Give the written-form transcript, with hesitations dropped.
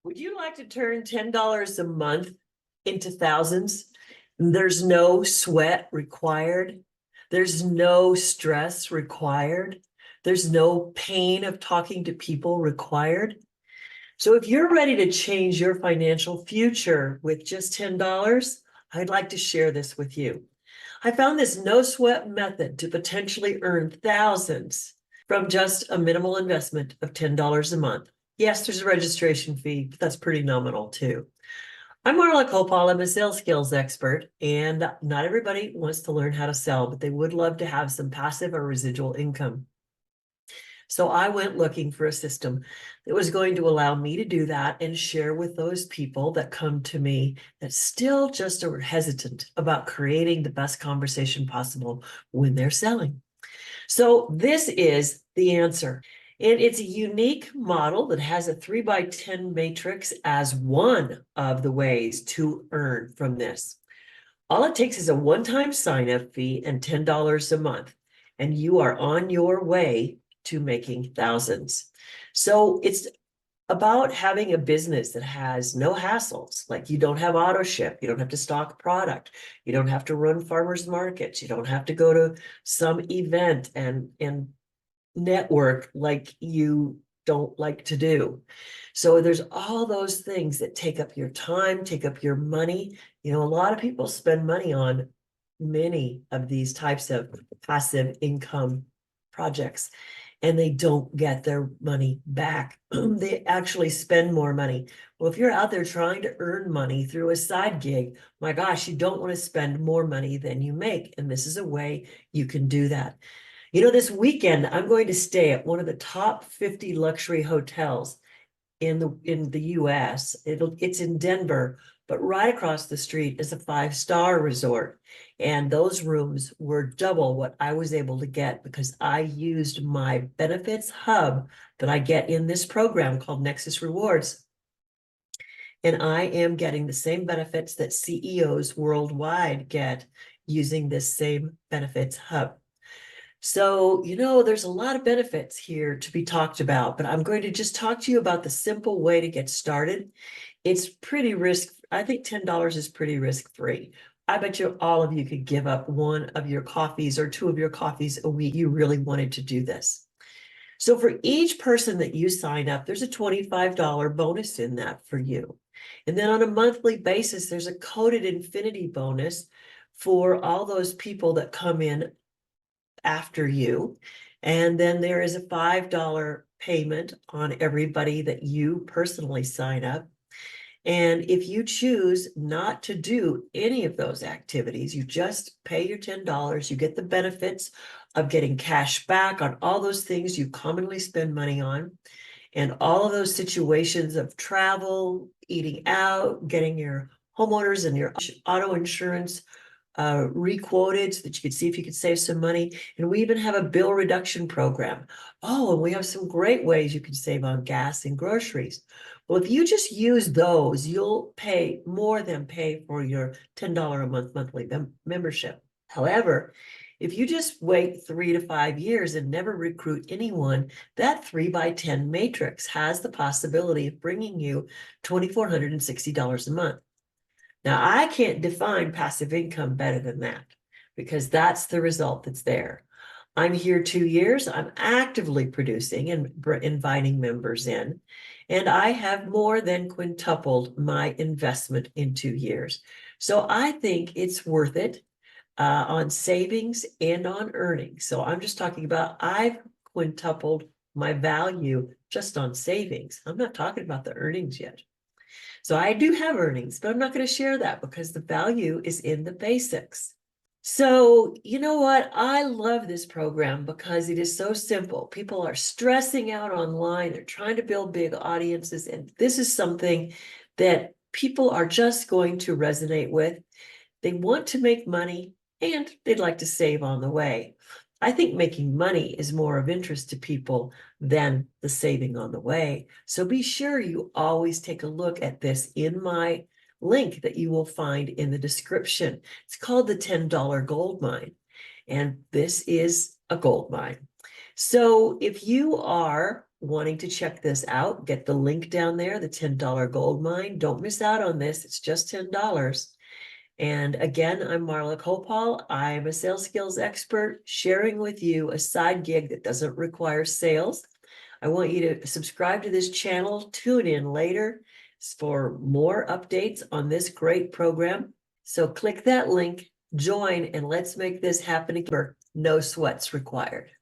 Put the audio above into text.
Would you like to turn $10 a month into thousands? There's no sweat required. There's no stress required. There's no pain of talking to people required. So if you're ready to change your financial future with just $10, I'd like to share this with you. I found this no sweat method to potentially earn thousands from just a minimal investment of $10 a month. Yes, there's a registration fee, but that's pretty nominal too. I'm Marla Copal. I'm a sales skills expert, and not everybody wants to learn how to sell, but they would love to have some passive or residual income. So I went looking for a system that was going to allow me to do that and share with those people that come to me that still just are hesitant about creating the best conversation possible when they're selling. So this is the answer. And it's a unique model that has a 3x10 matrix as one of the ways to earn from this. All it takes is a one-time sign-up fee and $10 a month, and you are on your way to making thousands. So it's about having a business that has no hassles. Like, you don't have auto ship, you don't have to stock product, you don't have to run farmers markets, you don't have to go to some event and network like you don't like to do. So there's all those things that take up your time, take up your money. You know, a lot of people spend money on many of these types of passive income projects, and they don't get their money back. They actually spend more money. Well, if you're out there trying to earn money through a side gig, my gosh, you don't want to spend more money than you make. And this is a way you can do that. You know, this weekend, I'm going to stay at one of the top 50 luxury hotels in the US. It's in Denver, but right across the street is a 5-star resort. And those rooms were double what I was able to get because I used my benefits hub that I get in this program called Nexus Rewards. And I am getting the same benefits that CEOs worldwide get using this same benefits hub. So, you know, there's a lot of benefits here to be talked about, but I'm going to just talk to you about the simple way to get started. It's pretty I think $10 is pretty risk-free. I bet you all of you could give up one of your coffees or two of your coffees a week. You really wanted to do this. So for each person that you sign up, there's a $25 bonus in that for you. And then on a monthly basis, there's a coded infinity bonus for all those people that come in after you. And then there is a $5 payment on everybody that you personally sign up. And if you choose not to do any of those activities, you just pay your $10, you get the benefits of getting cash back on all those things you commonly spend money on, and all of those situations of travel, eating out, getting your homeowners and your auto insurance requoted so that you could see if you could save some money. And we even have a bill reduction program. Oh, and we have some great ways you can save on gas and groceries. Well, if you just use those, you'll pay more than pay for your $10 a month monthly membership. However, if you just wait 3 to 5 years and never recruit anyone, that 3x10 matrix has the possibility of bringing you $2,460 a month. Now, I can't define passive income better than that because that's the result that's there. I'm here 2 years. I'm actively producing and inviting members in, and I have more than quintupled my investment in 2 years. So I think it's worth it on savings and on earnings. So I'm just talking about I've quintupled my value just on savings. I'm not talking about the earnings yet. So I do have earnings, but I'm not going to share that because the value is in the basics. So, you know what? I love this program because it is so simple. People are stressing out online. They're trying to build big audiences. And this is something that people are just going to resonate with. They want to make money and they'd like to save on the way. I think making money is more of interest to people than the saving on the way. So be sure you always take a look at this in my link that you will find in the description. It's called the $10 gold mine. And this is a gold mine. So if you are wanting to check this out, get the link down there, the $10 gold mine. Don't miss out on this. It's just $10. And again, I'm Marla Kopal. I'm a sales skills expert sharing with you a side gig that doesn't require sales. I want you to subscribe to this channel, tune in later for more updates on this great program. So click that link, join, and let's make this happen. No sweats required.